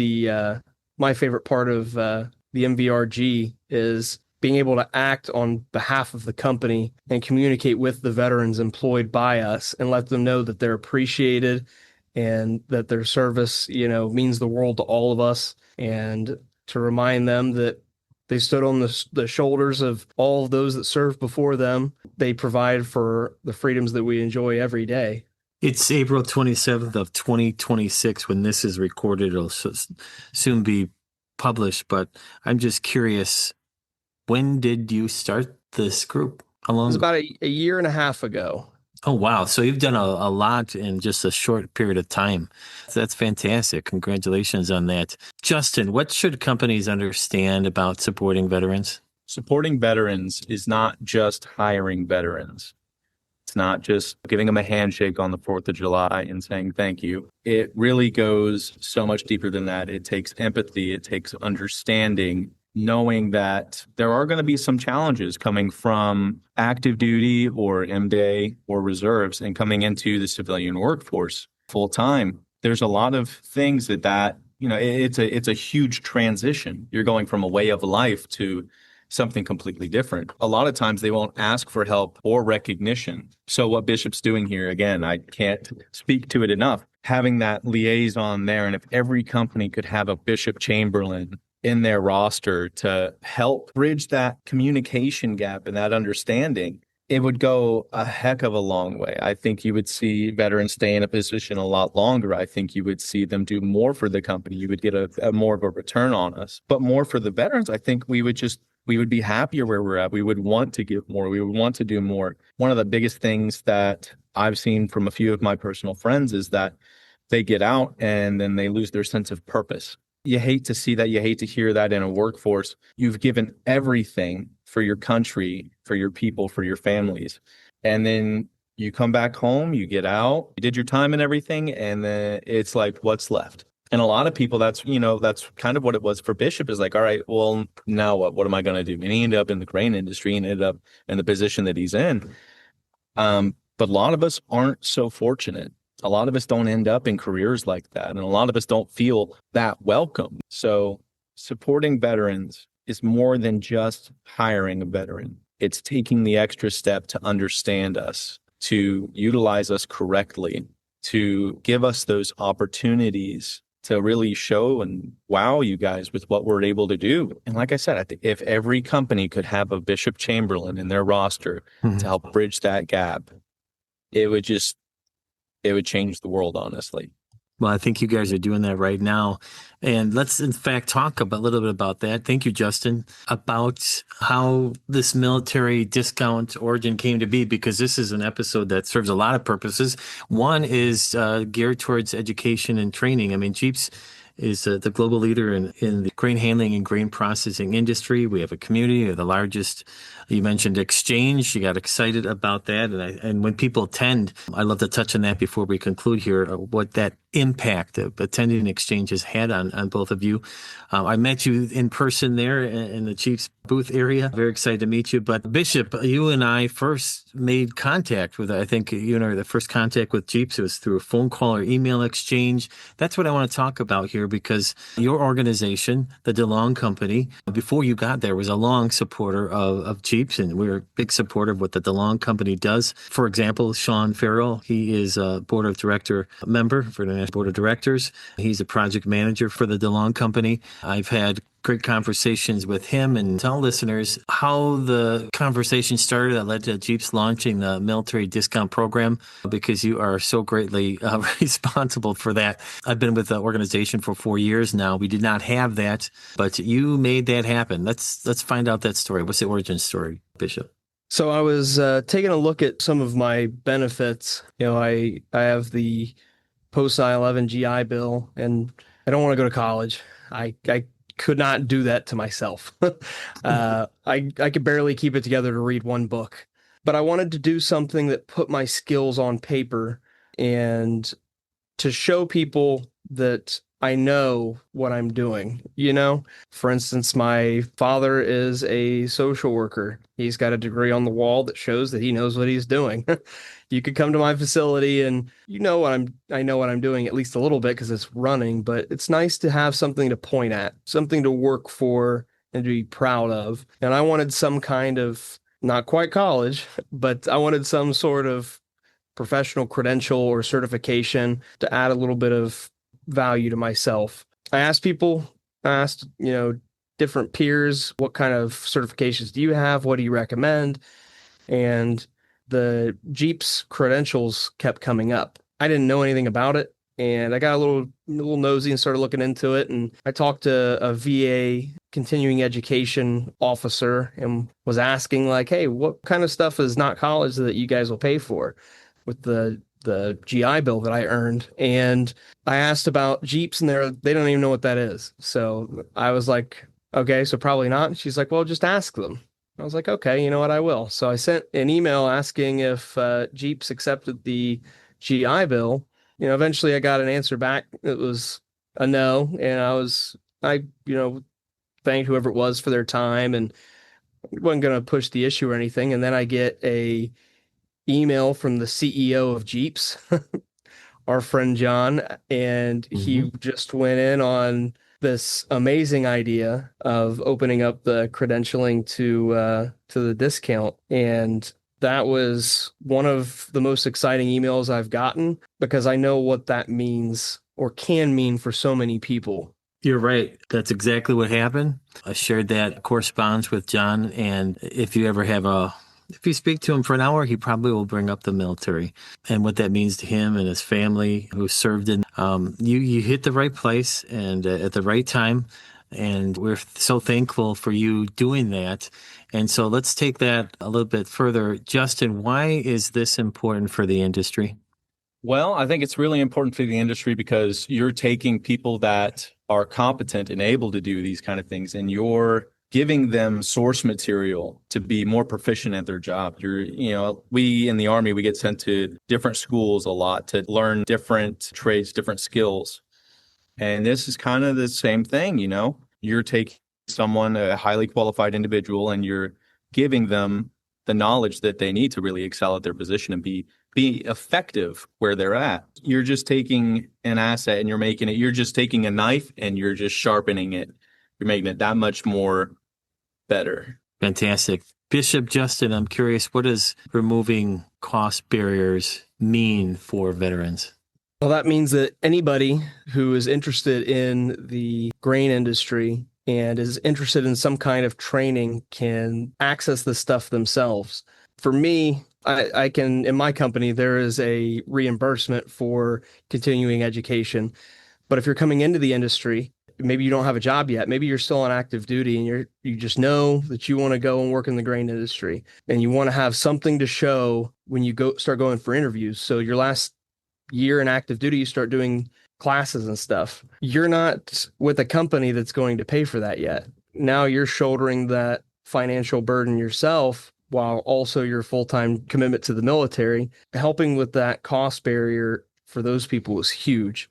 S2: my favorite part of the MVRG, is being able to act on behalf of the company and communicate with the veterans employed by us and let them know that they're appreciated and that their service, means the world to all of us, and to remind them that they stood on the shoulders of all of those that served before them. They provide for the freedoms that we enjoy every day.
S1: It's April 27th of 2026 when this is recorded. It'll soon be published, but I'm just curious, when did you start this group? How long?
S2: It was about a year and a half ago.
S1: Oh, wow. So you've done a lot in just a short period of time. That's fantastic. Congratulations on that. Justin, what should companies understand about supporting veterans?
S3: Supporting veterans is not just hiring veterans. It's not just giving them a handshake on the 4th of July and saying thank you. It really goes so much deeper than that. It takes empathy. It takes understanding, knowing that there are going to be some challenges coming from active duty or M-Day or reserves and coming into the civilian workforce full time. There's a lot of things that it's a huge transition. You're going from a way of life to something completely different. A lot of times they won't ask for help or recognition. So what Bishop's doing here, again, I can't speak to it enough, having that liaison there. And if every company could have a Bishop Chamberlin in their roster to help bridge that communication gap and that understanding, it would go a heck of a long way. I think you would see veterans stay in a position a lot longer. I think you would see them do more for the company. You would get a more of a return on us. But more for the veterans, I think we would be happier where we're at. We would want to give more. We would want to do more. One of the biggest things that I've seen from a few of my personal friends is that they get out and then they lose their sense of purpose. You hate to see that. You hate to hear that in a workforce. You've given everything for your country, for your people, for your families. And then you come back home, you get out, you did your time and everything, and then it's like, what's left? And a lot of people, that's kind of what it was for Bishop, is like, all right, well, now what? What am I going to do? And he ended up in the grain industry and ended up in the position that he's in. But a lot of us aren't so fortunate. A lot of us don't end up in careers like that. And a lot of us don't feel that welcome. So supporting veterans is more than just hiring a veteran. It's taking the extra step to understand us, to utilize us correctly, to give us those opportunities to really show and wow you guys with what we're able to do. And like I said, I think if every company could have a Bishop Chamberlin in their roster to help bridge that gap, it would change the world, honestly.
S1: Well, I think you guys are doing that right now. And let's, in fact, talk a little bit about that. Thank you, Justin, about how this military discount origin came to be, because this is an episode that serves a lot of purposes. One is geared towards education and training. I mean, GEAPS is the global leader in the grain handling and grain processing industry. We have a community, the largest. You mentioned exchange. You got excited about that. And when people attend, I love to touch on that before we conclude here, what that impact of attending exchange has had on both of you. I met you in person there in the Chiefs booth area. Very excited to meet you. But Bishop, you and I first made contact with, I think you and I were the first contact with GEAPS. It was through a phone call or email exchange. That's what I want to talk about here, because your organization, the DeLong Company, before you got there, was a long supporter of GEAPS. And we're a big supporter of what the DeLong Company does. For example, Sean Farrell, he is a board of director member for the International Board of Directors. He's a project manager for the DeLong company. I've had great conversations with him, and tell listeners how the conversation started that led to GEAPS launching the military discount program, because you are so greatly responsible for that. I've been with the organization for 4 years now. We did not have that, but you made that happen. Let's find out that story. What's the origin story, Bishop?
S2: So I was taking a look at some of my benefits. I have the post 9/11 GI Bill, and I don't want to go to college. I could not do that to myself. I could barely keep it together to read one book, but I wanted to do something that put my skills on paper and to show people that I know what I'm doing. For instance, my father is a social worker. He's got a degree on the wall that shows that he knows what he's doing. You could come to my facility and I know what I'm doing at least a little bit because it's running, but it's nice to have something to point at, something to work for and to be proud of. And I wanted some kind of, not quite college, but I wanted some sort of professional credential or certification to add a little bit of value to myself. I asked different peers, what kind of certifications do you have? What do you recommend? And the GEAPS credentials kept coming up. I didn't know anything about it, and I got a little nosy and started looking into it. And I talked to a VA continuing education officer and was asking like, hey, what kind of stuff is not college that you guys will pay for with the GI Bill that I earned? And I asked about GEAPS, and they don't even know what that is. So I was like, okay, so probably not. And she's like, well, just ask them. I was like, okay, you know what, I will. So I sent an email asking if GEAPS accepted the GI Bill. Eventually I got an answer back. It was a no. And I thanked whoever it was for their time and wasn't going to push the issue or anything. And then I get a email from the CEO of GEAPS, our friend John, and he just went in on this amazing idea of opening up the credentialing to the discount. And that was one of the most exciting emails I've gotten, because I know what that means or can mean for so many people.
S1: You're right. That's exactly what happened. I shared that correspondence with John, and if you speak to him for an hour, he probably will bring up the military and what that means to him and his family who served in. You hit the right place and at the right time, and we're so thankful for you doing that. And so let's take that a little bit further. Justin, why is this important for the industry?
S3: Well, I think it's really important for the industry because you're taking people that are competent and able to do these kind of things, and you're giving them source material to be more proficient at their job. We in the Army, we get sent to different schools a lot to learn different trades, different skills. And this is kind of the same thing, You're taking someone, a highly qualified individual, and you're giving them the knowledge that they need to really excel at their position and be effective where they're at. You're just taking an asset and you're just taking a knife and you're just sharpening it. You're making it that much more better.
S1: Fantastic. Bishop Justin, I'm curious, what does removing cost barriers mean for veterans?
S2: Well, that means that anybody who is interested in the grain industry and is interested in some kind of training can access this stuff themselves. For me, I can, in my company, there is a reimbursement for continuing education. But if you're coming into the industry, maybe you don't have a job yet, maybe you're still on active duty and you just know that you want to go and work in the grain industry and you want to have something to show when you start going for interviews. So your last year in active duty, you start doing classes and stuff. You're not with a company that's going to pay for that yet. Now you're shouldering that financial burden yourself, while also your full-time commitment to the military. Helping with that cost barrier for those people is huge.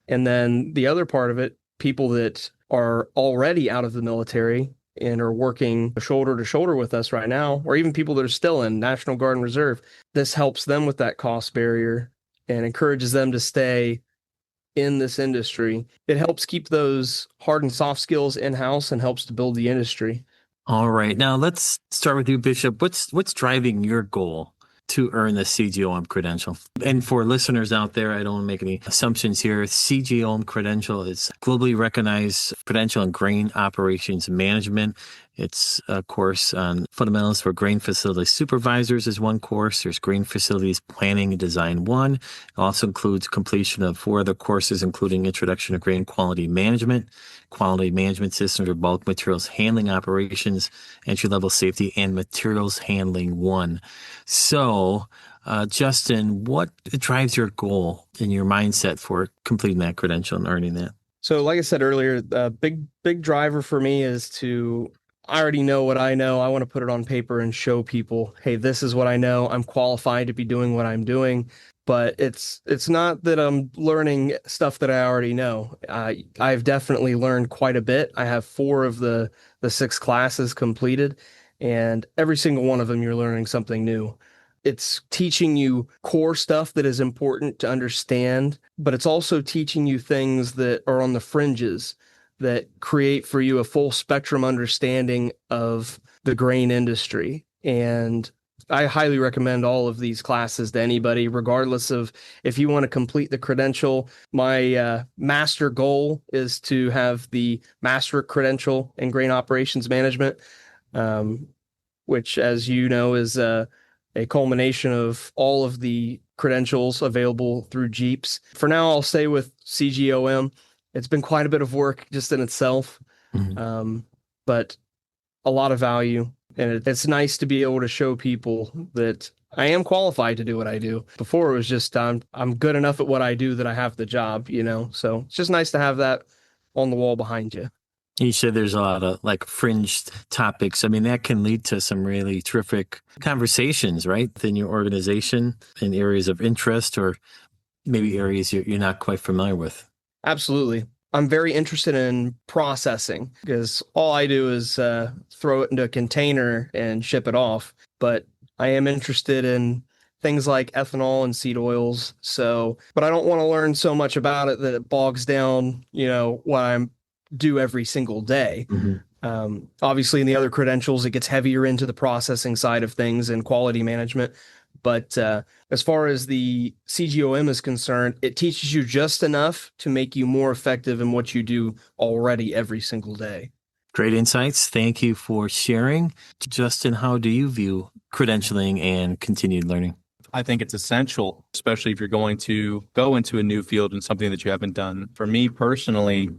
S2: And then the other part of it, people that are already out of the military and are working shoulder to shoulder with us right now, or even people that are still in National Guard and Reserve, this helps them with that cost barrier and encourages them to stay in this industry. It helps keep those hard and soft skills in-house and helps to build the industry.
S1: All right. Now let's start with you, Bishop. What's driving your goal to earn the CGOM credential? And for listeners out there, I don't want to make any assumptions here. CGOM credential is globally recognized credential in grain operations management. It's a course on fundamentals for grain facility supervisors is one course. There's grain facilities planning and design one. It also includes completion of 4 other courses, including introduction to grain quality management systems for bulk materials handling operations, entry-level safety, and materials handling 1. So, Justin, what drives your goal and your mindset for completing that credential and earning that?
S2: So like I said earlier, the big driver for me is I already know what I know. I want to put it on paper and show people, hey, this is what I know. I'm qualified to be doing what I'm doing. But it's not that I'm learning stuff that I already know. I've definitely learned quite a bit. I have 4 of the 6 classes completed, and every single one of them you're learning something new. It's teaching you core stuff that is important to understand, but it's also teaching you things that are on the fringes that create for you a full spectrum understanding of the grain industry. And I highly recommend all of these classes to anybody, regardless of if you want to complete the credential. My master goal is to have the master credential in grain operations management, which, as you know, is a culmination of all of the credentials available through GEAPS. For now, I'll stay with CGOM. It's been quite a bit of work just in itself, but a lot of value. And it's nice to be able to show people that I am qualified to do what I do. Before it was just I'm good enough at what I do that I have the job, So it's just nice to have that on the wall behind you.
S1: You said there's a lot of fringe topics. I mean, that can lead to some really terrific conversations, right? Within your organization in areas of interest or maybe areas you're not quite familiar with.
S2: Absolutely. I'm very interested in processing because all I do is throw it into a container and ship it off. But I am interested in things like ethanol and seed oils. But I don't want to learn so much about it that it bogs down, what I do every single day. Obviously, in the other credentials, it gets heavier into the processing side of things and quality management. But as far as the CGOM is concerned, it teaches you just enough to make you more effective in what you do already every single day.
S1: Great insights. Thank you for sharing. Justin, how do you view credentialing and continued learning?
S3: I think it's essential, especially if you're going to go into a new field and something that you haven't done. For me personally,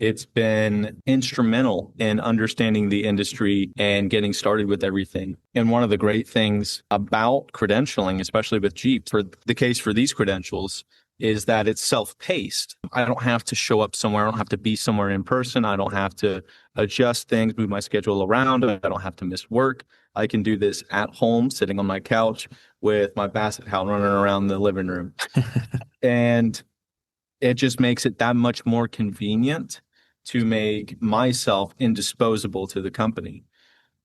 S3: it's been instrumental in understanding the industry and getting started with everything. And one of the great things about credentialing, especially with GEAPS, for the case for these credentials, is that it's self-paced. I don't have to show up somewhere. I don't have to be somewhere in person. I don't have to adjust things, move my schedule around. I don't have to miss work. I can do this at home, sitting on my couch with my basset hound running around the living room. And it just makes it that much more convenient to make myself indisposable to the company.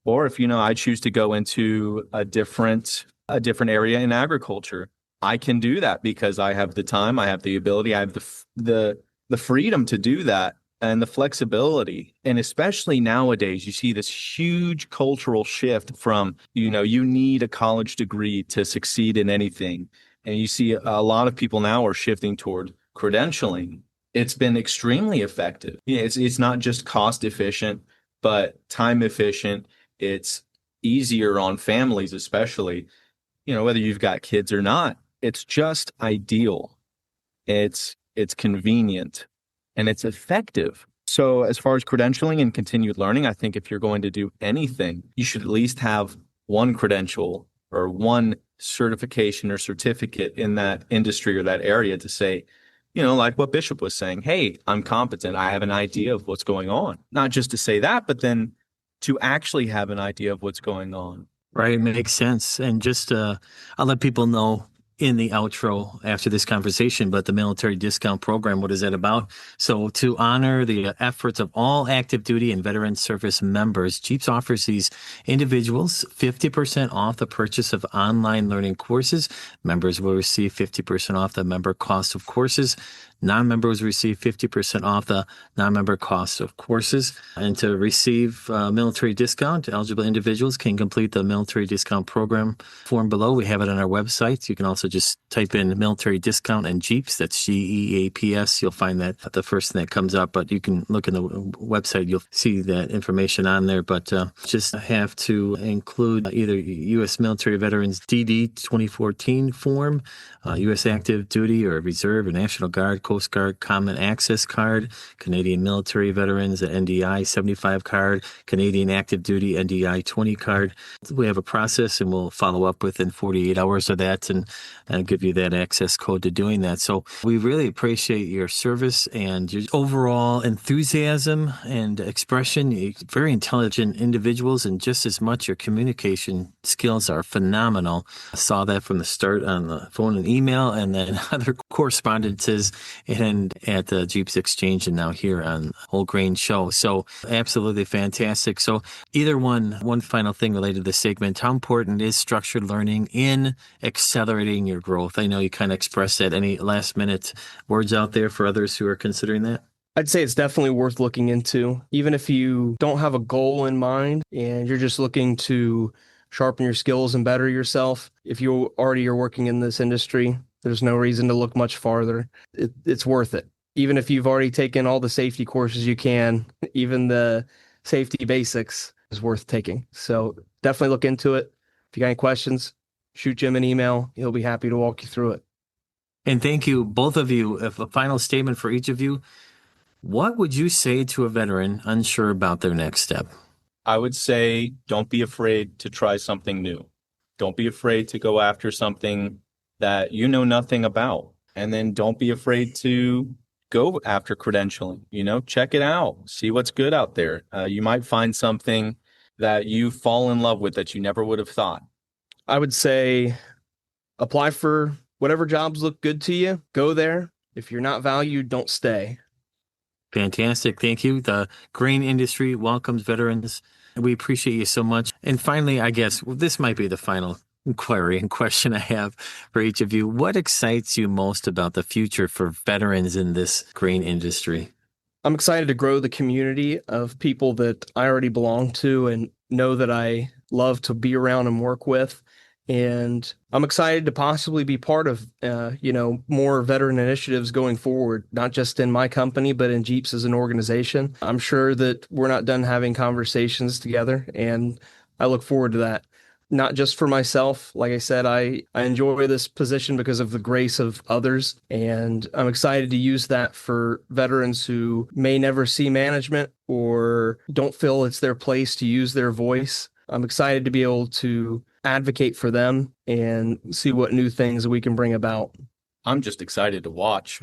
S3: Or if, I choose to go into a different area in agriculture, I can do that because I have the time, I have the ability, I have the freedom to do that and the flexibility. And especially nowadays, you see this huge cultural shift from, you need a college degree to succeed in anything. And you see a lot of people now are shifting toward credentialing. It's been extremely effective. It's not just cost efficient, but time efficient. It's easier on families, especially, whether you've got kids or not. It's just ideal. It's convenient and it's effective. So as far as credentialing and continued learning, I think if you're going to do anything, you should at least have one credential or one certification or certificate in that industry or that area to say, like what Bishop was saying, hey, I'm competent. I have an idea of what's going on. Not just to say that, but then to actually have an idea of what's going on.
S1: Right. It makes sense. And just, I'll let people know in the outro after this conversation, but the military discount program, what is that about? So to honor the efforts of all active duty and veteran service members, GEAPS offers these individuals 50% off the purchase of online learning courses. Members will receive 50% off the member cost of courses. Non-members receive 50% off the non-member cost of courses. And to receive military discount, eligible individuals can complete the military discount program form below. We have it on our website. You can also just type in military discount and GEAPS. That's GEAPS. You'll find that the first thing that comes up, but you can look in the website. You'll see that information on there, but just have to include either U.S. Military Veterans DD 2014 form, U.S. Active Duty or Reserve or National Guard, Coast Guard Common Access Card, Canadian Military Veterans NDI 75 card, Canadian Active Duty NDI 20 card. We have a process and we'll follow up within 48 hours of that and give you that access code to doing that. So we really appreciate your service and your overall enthusiasm and expression. You're very intelligent individuals, and just as much your communication skills are phenomenal. I saw that from the start on the phone and email, and then other correspondences and at the GEAPS Exchange, and now here on Whole Grain Show. So absolutely fantastic. So either one final thing related to the segment, how important is structured learning in accelerating your growth? I know you kind of expressed that. Any last minute words out there for others who are considering that?
S2: I'd say it's definitely worth looking into, even if you don't have a goal in mind and you're just looking to sharpen your skills and better yourself. If you already are working in this industry, there's no reason to look much farther. It's worth it. Even if you've already taken all the safety courses you can, even the safety basics is worth taking. So definitely look into it. If you got any questions, shoot Jim an email. He'll be happy to walk you through it.
S1: And thank you, both of you. If a final statement for each of you, what would you say to a veteran unsure about their next step?
S3: I would say, don't be afraid to try something new. Don't be afraid to go after something that you know nothing about. And then don't be afraid to go after credentialing. Check it out. See what's good out there. You might find something that you fall in love with that you never would have thought.
S2: I would say apply for whatever jobs look good to you. Go there. If you're not valued, don't stay.
S1: Fantastic. Thank you. The grain industry welcomes veterans. We appreciate you so much. And finally, I guess this might be the final inquiry and question I have for each of you. What excites you most about the future for veterans in this grain industry?
S2: I'm excited to grow the community of people that I already belong to and know that I love to be around and work with. And I'm excited to possibly be part of, more veteran initiatives going forward, not just in my company, but in GEAPS as an organization. I'm sure that we're not done having conversations together, and I look forward to that. Not just for myself. Like I said, I enjoy this position because of the grace of others, and I'm excited to use that for veterans who may never see management or don't feel it's their place to use their voice. I'm excited to be able to advocate for them and see what new things we can bring about.
S3: I'm just excited to watch.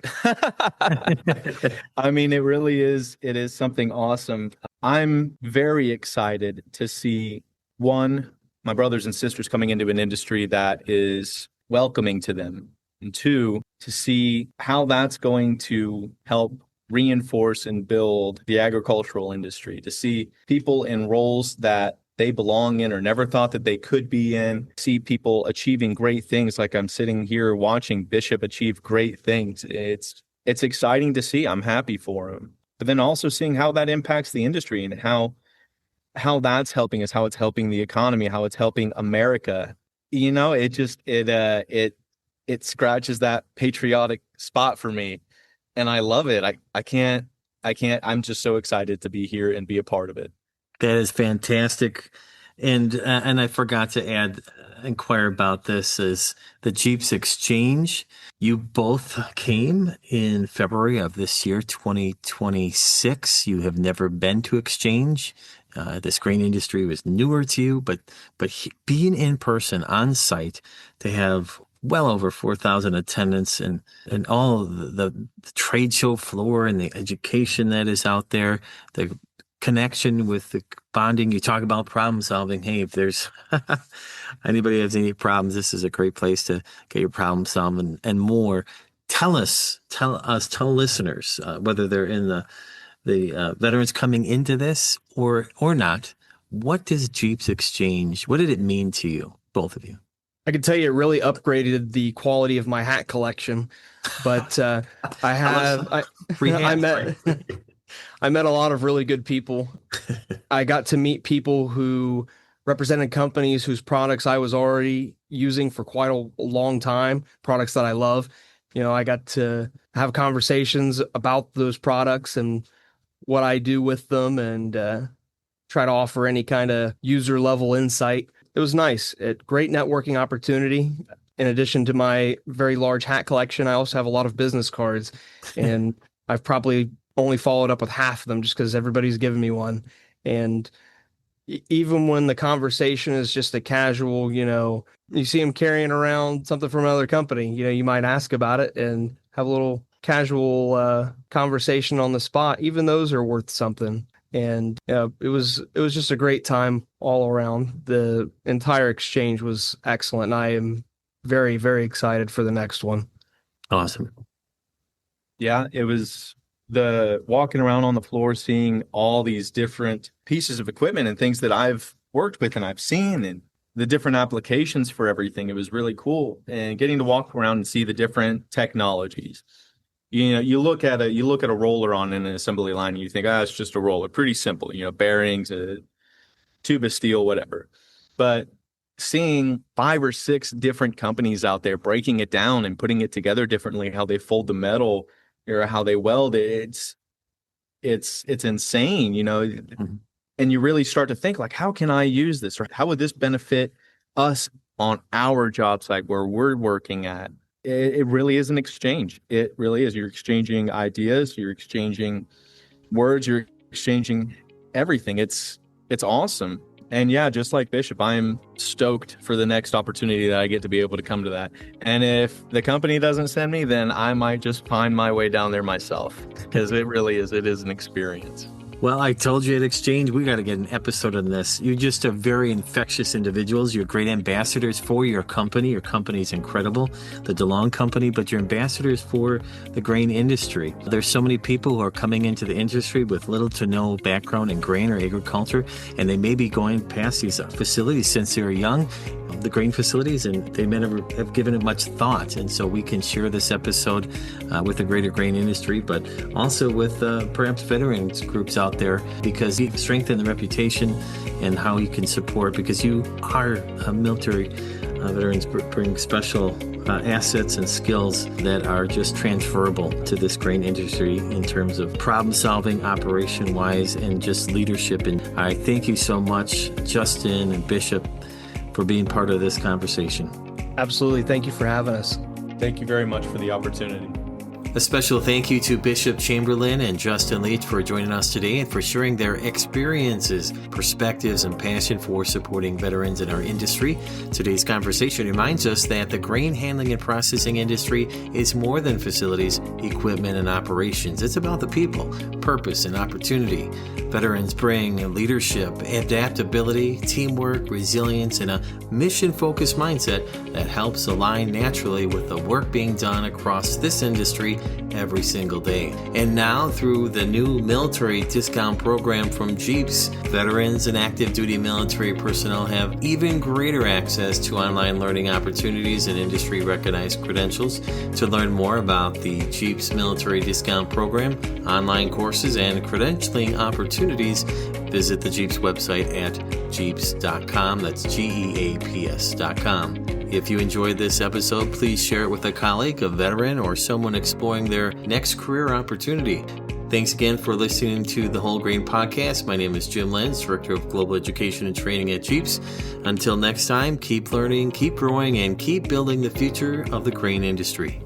S3: I mean, it is something awesome. I'm very excited to see, one, my brothers and sisters coming into an industry that is welcoming to them, and two, to see how that's going to help reinforce and build the agricultural industry, to see people in roles that they belong in or never thought that they could be in, see people achieving great things like I'm sitting here watching Bishop achieve great things. It's exciting to see. I'm happy for him. But then also seeing how that impacts the industry and how that's helping us, how it's helping the economy, how it's helping America. It scratches that patriotic spot for me. And I love it. I can't, I'm just so excited to be here and be a part of it.
S1: That is fantastic. And I forgot to inquire about this is the GEAPS Exchange. You both came in February of this year, 2026. You have never been to Exchange. This grain industry was newer to you, but being in person on site to have well over 4,000 attendants and all the trade show floor and the education that is out there, the connection with the bonding. You talk about problem solving. Hey, if there's anybody has any problems, this is a great place to get your problem solved and more. Tell listeners, whether they're in the veterans coming into this or not, what does GEAPS Exchange, what did it mean to you, both of you?
S2: I can tell you it really upgraded the quality of my hat collection. But I met a lot of really good people. I got to meet people who represented companies whose products I was already using for quite a long time, products that I love. I got to have conversations about those products and what I do with them, and try to offer any kind of user level insight. It was nice. Great networking opportunity. In addition to my very large hat collection, I also have a lot of business cards, and I've probably only followed up with half of them just because everybody's given me one. And even when the conversation is just a casual, you see them carrying around something from another company, you might ask about it and have a little casual conversation on the spot. Even those are worth something. And it was just a great time all around. The entire exchange was excellent. And I am very, very excited for the next one.
S1: Awesome.
S3: Yeah, it was the walking around on the floor, seeing all these different pieces of equipment and things that I've worked with and I've seen, and the different applications for everything. It was really cool. And getting to walk around and see the different technologies. You look at a roller on an assembly line and you think, it's just a roller, pretty simple, bearings, a tube of steel, whatever. But seeing 5 or 6 different companies out there breaking it down and putting it together differently, how they fold the metal or how they weld it, it's insane,
S1: Mm-hmm.
S3: And you really start to think, like, how can I use this, or how would this benefit us on our job site where we're working at? It really is an exchange. It really is. You're exchanging ideas, you're exchanging words, you're exchanging everything. It's awesome. And yeah, just like Bishop, I'm stoked for the next opportunity that I get to be able to come to that. And if the company doesn't send me, then I might just find my way down there myself, because it is an experience.
S1: Well, I told you at Exchange, we got to get an episode on this. You're just a very infectious individuals. You're great ambassadors for your company. Your company is incredible, the DeLong company, but you're ambassadors for the grain industry. There's so many people who are coming into the industry with little to no background in grain or agriculture, and they may be going past these facilities since they were young, the grain facilities, and they may never have given it much thought. And so we can share this episode with the greater grain industry, but also with perhaps veterans groups out there, because you strengthen the reputation and how you can support, because you are military veterans bring special assets and skills that are just transferable to this grain industry in terms of problem solving, operation wise, and just leadership. And I thank you so much, Justin and Bishop, for being part of this conversation.
S2: Absolutely. Thank you for having us.
S3: Thank you very much for the opportunity.
S1: A special thank you to Bishop Chamberlin and Justin Leach for joining us today and for sharing their experiences, perspectives, and passion for supporting veterans in our industry. Today's conversation reminds us that the grain handling and processing industry is more than facilities, equipment, and operations. It's about the people, purpose, and opportunity. Veterans bring leadership, adaptability, teamwork, resilience, and a mission-focused mindset that helps align naturally with the work being done across this industry every single day. And now, through the new military discount program from GEAPS, veterans and active duty military personnel have even greater access to online learning opportunities and industry recognized credentials. To learn more about the GEAPS military discount program, online courses, and credentialing opportunities, visit the GEAPS website at geaps.com. That's GEAPS.com. If you enjoyed this episode, please share it with a colleague, a veteran, or someone exploring their next career opportunity. Thanks again for listening to the Whole Grain Podcast. My name is Jim Lenz, Director of Global Education and Training at GEAPS. Until next time, keep learning, keep growing, and keep building the future of the grain industry.